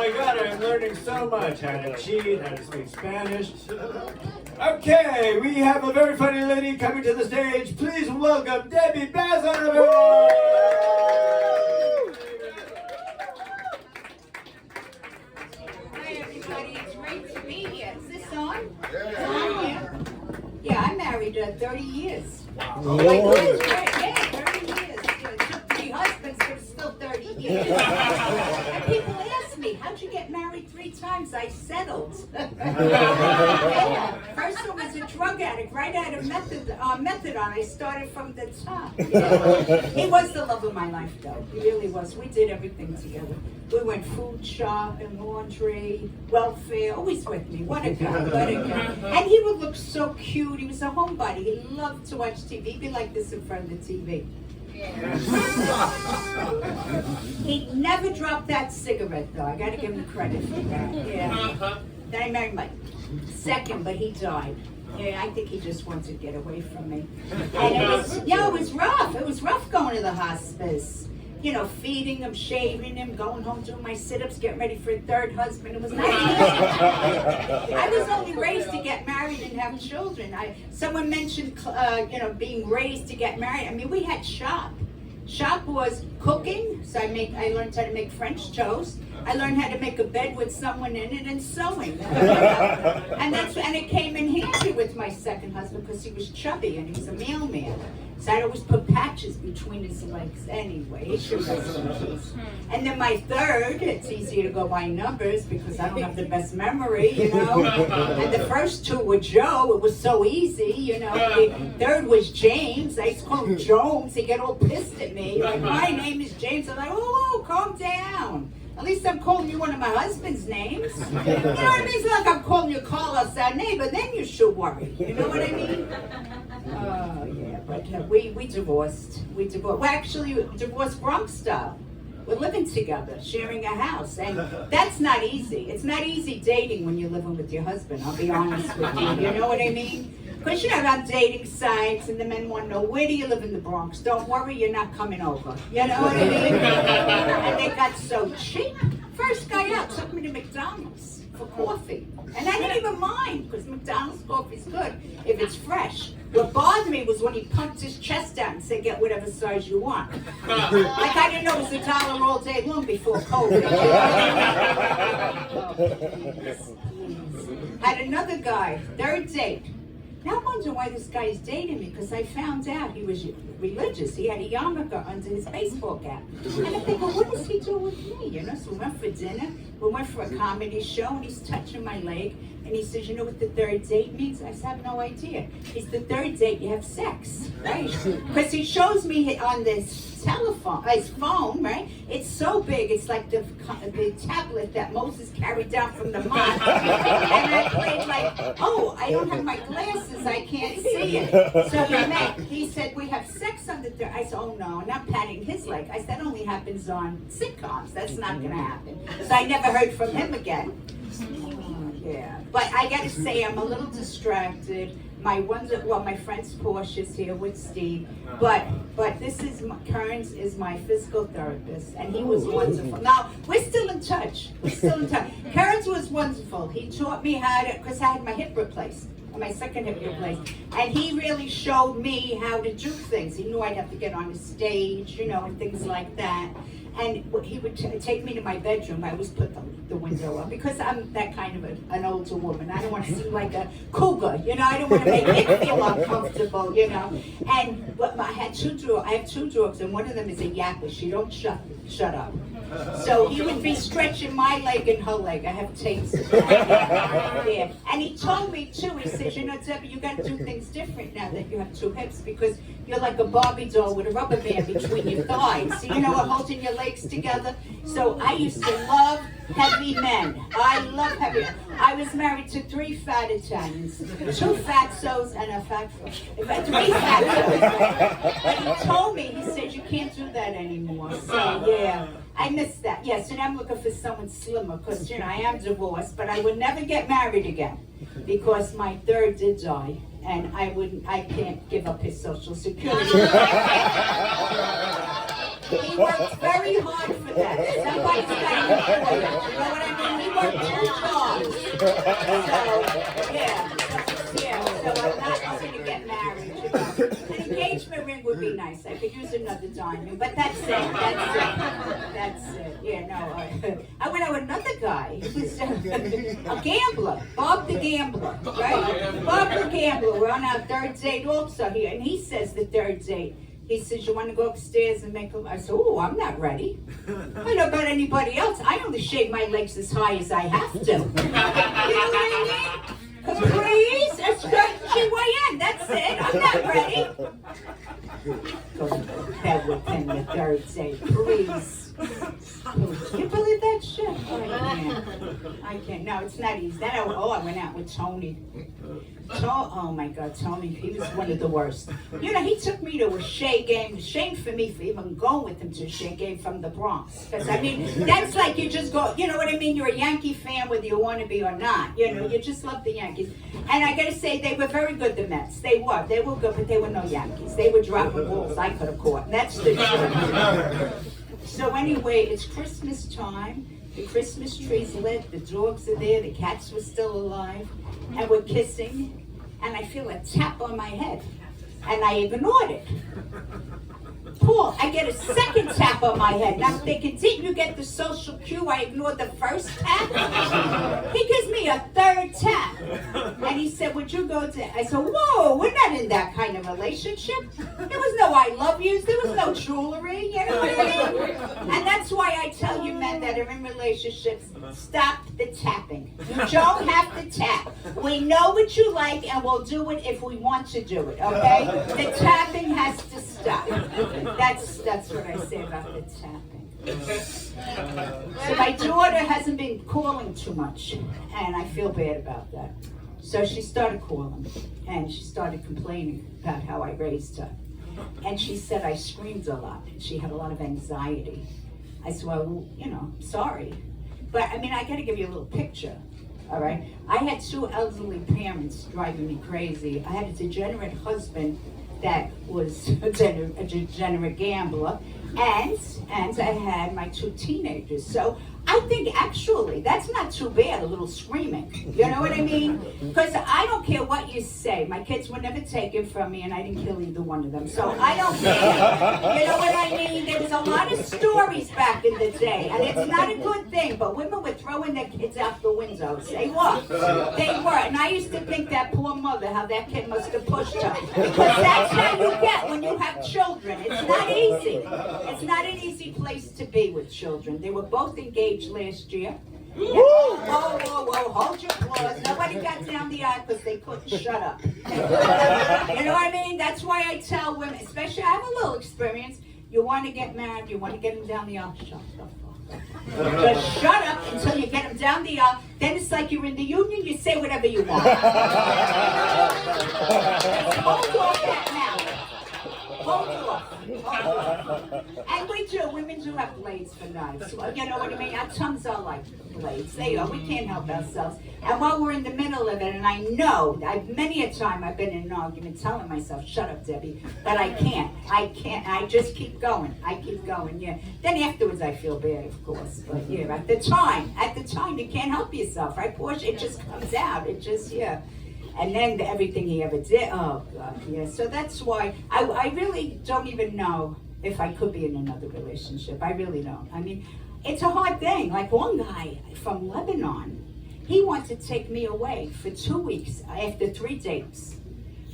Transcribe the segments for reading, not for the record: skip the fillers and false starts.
my God, I'm learning so much. How to cheat, how to speak Spanish. Okay, we have a very funny lady coming to the stage. Please welcome Debbie Bazza. Hi everybody, it's great to be here. Is this on? Yeah. Yeah, I married 30 years. Oh. Yeah, 30 years. It took 3 husbands, but it's still 30 years. And people ask me, how'd you get married 3 times? I settled. Yeah. First one was a drug addict, right out of methadone. I started from the top. Yeah. He was the love of my life, though. He really was. We did everything together. We went food shopping, laundry, welfare, always with me. What a guy, what a guy. And he would look so cute. He was a homebody. He loved to watch TV. He'd be like this in front of the TV. He never dropped that cigarette, though. I got to give him credit for that. Yeah. Then I married my second, but he died. Yeah, I think he just wanted to get away from me. And it was rough. It was rough going to the hospice. You know, feeding him, shaving him, going home doing my sit-ups, getting ready for a third husband. It was not easy. I was only raised to get married and have children. Someone mentioned, being raised to get married. I mean, we had shop. Shop was cooking, so I learned how to make French toast. I learned how to make a bed with someone in it and sewing. and it came in handy with my second husband because he was chubby and he was a mailman. So I'd always put patches between his legs anyway. And then my third, it's easier to go by numbers because I don't have the best memory, you know. And the first 2 were Joe. It was so easy, you know. The third was James. I used to call him Jones. He'd get all pissed at me. Like, my name is James. I'm like, oh, calm down. At least I'm calling you one of my husband's names. You know what I mean? It's like I'm calling you Carlos, our neighbor. Then you should worry. You know what I mean? Oh, yeah. But we divorced. Well, actually, divorced Bronx style. We're living together, sharing a house. And that's not easy. It's not easy dating when you're living with your husband. I'll be honest with you. You know what I mean? Because you know, on dating sites, and the men want to know, where do you live in the Bronx? Don't worry, you're not coming over. You know what I mean? And they got so cheap. First guy out took me to McDonald's for coffee. And I didn't even mind, because McDonald's coffee's good if it's fresh. What bothered me was when he pumped his chest out and said, get whatever size you want. Like I didn't know it was $1 all day long before COVID. Had another guy, third date. Now I wonder why this guy is dating me, because I found out he was religious. He had a yarmulke under his baseball cap. And I think, well, what does he do with me? You know, so we went for dinner, we went for a comedy show, and he's touching my leg, and he says, you know what the third date means? I said, I have no idea. It's the third date, you have sex, right? Because he shows me on this telephone, his phone, right? It's so big, it's like the tablet that Moses carried down from the mount. And I played like, oh, I don't have my glasses, I can't see it. So he said, we have sex on the third. I said, oh no, and I'm patting his leg. I said, that only happens on sitcoms, that's not gonna happen. So I never heard from him again. Yeah, but I gotta say, I'm a little distracted. My friend's Portia's here with Steve, but this is Kearns is my physical therapist, and he was wonderful. Now we're still in touch. Kearns was wonderful. He taught me how to, because I had my hip replaced, my second hip replaced, and he really showed me how to do things. He knew I'd have to get on the stage, you know, and things like that. And he would take me to my bedroom. I always put the window up because I'm that kind of an older woman. I don't want to seem like a cougar, you know. I don't want to make him feel uncomfortable, you know. And I have 2 dogs, and one of them is a yapper. She don't shut up. So he would be stretching my leg and her leg. I have tapes of that. Yeah. And he told me too, he says, you know, Debbie, you got to do things different now that you have 2 hips, because you're like a Barbie doll with a rubber band between your thighs. So, you know, holding your legs together. So I used to love heavy men. I love heavy men. I was married to 3 fat Italians, 2 fatsos and a fat, 3 fatsos. But he told me, he said, you can't do that anymore. So yeah, I miss that. Yes, and I'm looking for someone slimmer because, you know, I am divorced, but I would never get married again because my third did die, and I can't give up his Social Security. He worked very hard for that. Somebody's got to employ him. You know what I mean? He worked 2 jobs. So, yeah, so I'm not looking to get married. You know. An engagement ring would be nice. I could use another diamond, but that's it. That's it. Yeah, no. I went out with another guy. He was a gambler, Bob the gambler, right? Bob the gambler. We're on our 3rd date also here, and he says the 3rd date. He says, you want to go upstairs and make a... I said, oh, I'm not ready. I don't know about anybody else. I only shave my legs as high as I have to. You know what I mean? Capris, a skirt, GYN, that's it. I'm not ready. Go to bed with him the 3rd date, please. You believe that shit? I can't. No, it's not easy. I went out with Tony. Oh my God, Tony, he was one of the worst. You know, he took me to a Shea game. Shame for me for even going with him to a Shea game from the Bronx. Because, I mean, that's like you just go, you know what I mean? You're a Yankee fan whether you want to be or not. You know, you just love the Yankees. And I got to say, they were very good, the Mets. They were good, but they were no Yankees. They were dropping balls I could have caught. And that's the truth. So anyway, it's Christmas time. The Christmas tree's lit, the dogs are there, the cats were still alive, and we're kissing, and I feel a tap on my head, and I ignored it. Paul, I get a second tap on my head. Now I'm thinking, didn't you get the social cue? I ignored the first tap. He gives me a 3rd tap. And he said, would you go to... I said, whoa, we're not in that kind of relationship. There was no I love yous. There was no jewelry. You know what I mean? And that's why I tell you men that are in relationships, stop the tapping. You don't have to tap. We know what you like, and we'll do it if we want to do it, okay? The tapping has to stop. That's what I say about the tapping. So my daughter hasn't been calling too much, and I feel bad about that. So she started calling, and she started complaining about how I raised her. And she said I screamed a lot, and she had a lot of anxiety. I said, well, you know, sorry. But, I mean, I got to give you a little picture, all right? I had 2 elderly parents driving me crazy. I had a degenerate husband that was a degenerate gambler, and I had my 2 teenagers. So I think actually that's not too bad, a little screaming. You know what I mean? Because I don't care what you say. My kids were never taken from me, and I didn't kill either one of them. So I don't care. You know what I mean? There was a lot of stories back in the day, and it's not a good thing, but women were throwing their kids out the windows. They were. They were. And I used to think that poor mother, how that kid must have pushed her. Because that's how you get when you have children. It's not easy. It's not an easy place to be with children. They were both engaged last year. Whoa, hold your applause. Nobody got down the aisle because they couldn't shut up. You know what I mean? That's why I tell women, especially I have a little experience, you want to get married, you want to get them down the aisle, shut the fuck up. Just shut up until you get them down the aisle. Then it's like you're in the union, you say whatever you want. Just hold off that mouth. Hold off. And we do, women do have blades for knives. Well, you know what I mean? Our tongues are like blades. They are. We can't help ourselves. And while we're in the middle of it, and I know, many a time I've been in an argument telling myself, shut up, Debbie, but I can't. I just keep going. Yeah. Then afterwards I feel bad, of course. But yeah, at the time, you can't help yourself, right, Portia? It just comes out. It just, yeah. And then everything he ever did, oh God, yeah. So that's why I really don't even know if I could be in another relationship. I really don't. I mean, it's a hard thing. Like one guy from Lebanon, he wanted to take me away for 2 weeks after 3 dates.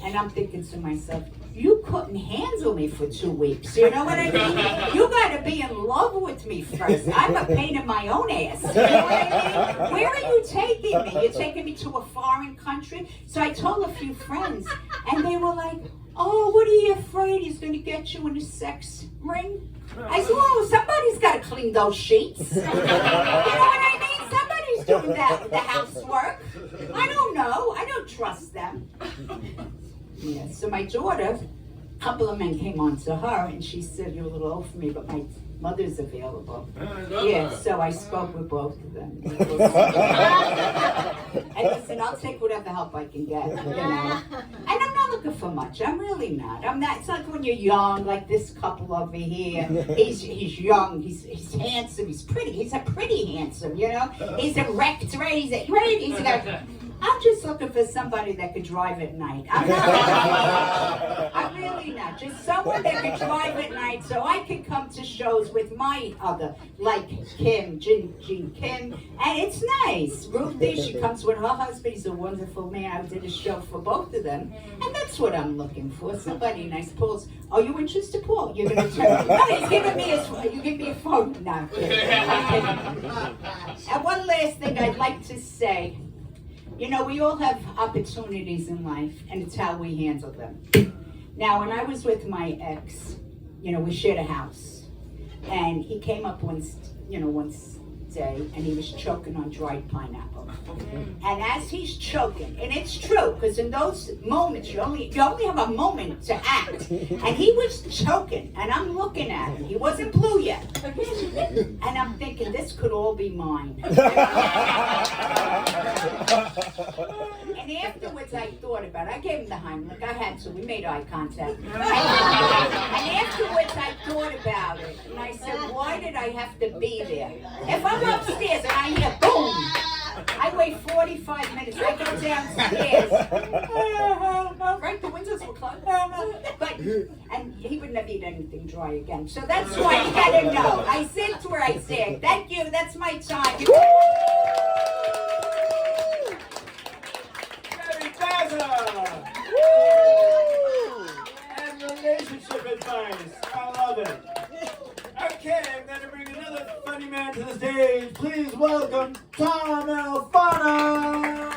And I'm thinking to myself, you couldn't handle me for 2 weeks. You know what I mean? You gotta be in love with me first. I'm a pain in my own ass. You know what I mean? Where are you taking me? You're taking me to a foreign country? So I told a few friends, and they were like, oh, what are you afraid he's gonna get you in a sex ring? I said, oh, somebody's gotta clean those sheets. You know what I mean? Somebody's doing the housework. I don't know. I don't trust them. Yeah, so my daughter, a couple of men came on to her, and she said, you're a little old for me, but my mother's available. Yeah, so I spoke with both of them. And listen, I'll take whatever help I can get, you know. And I'm not looking for much. I'm really not. I'm not. It's like when you're young, like this couple over here. He's young. He's handsome. He's pretty. He's a pretty handsome, you know. He's erect, right? He's got. I'm just looking for somebody that could drive at night. I'm not. I'm really not. Just someone that could drive at night so I can come to shows with my other, like Kim, Jean Kim. And it's nice. Ruthie, she comes with her husband. He's a wonderful man. I did a show for both of them. And that's what I'm looking for. Somebody nice. Paul's, are you interested, Paul? You're going to turn. No, he's giving me you give me a phone. No, I'm kidding. And one last thing I'd like to say. You know, we all have opportunities in life, and it's how we handle them. Now, when I was with my ex, you know, we shared a house, and he came up one day, and he was choking on dried pineapple. And as he's choking, and it's true, because in those moments, you only have a moment to act. And he was choking, and I'm looking at him. He wasn't blue yet. And I'm thinking, this could all be mine. And afterwards, I thought about it. I gave him the Heimlich. I had to. We made eye contact. And afterwards, I thought about it. And I said, why did I have to be there? If I'm upstairs and I hear boom, I wait 45 minutes. I go downstairs. Right? The windows were closed. And he would never eat anything dry again. So that's why you gotta know. I sit where I sit. Thank you. That's my time. Bazza! And relationship advice. I love it. Okay, I'm going to bring another funny man to the stage. Please welcome Tom Alfano!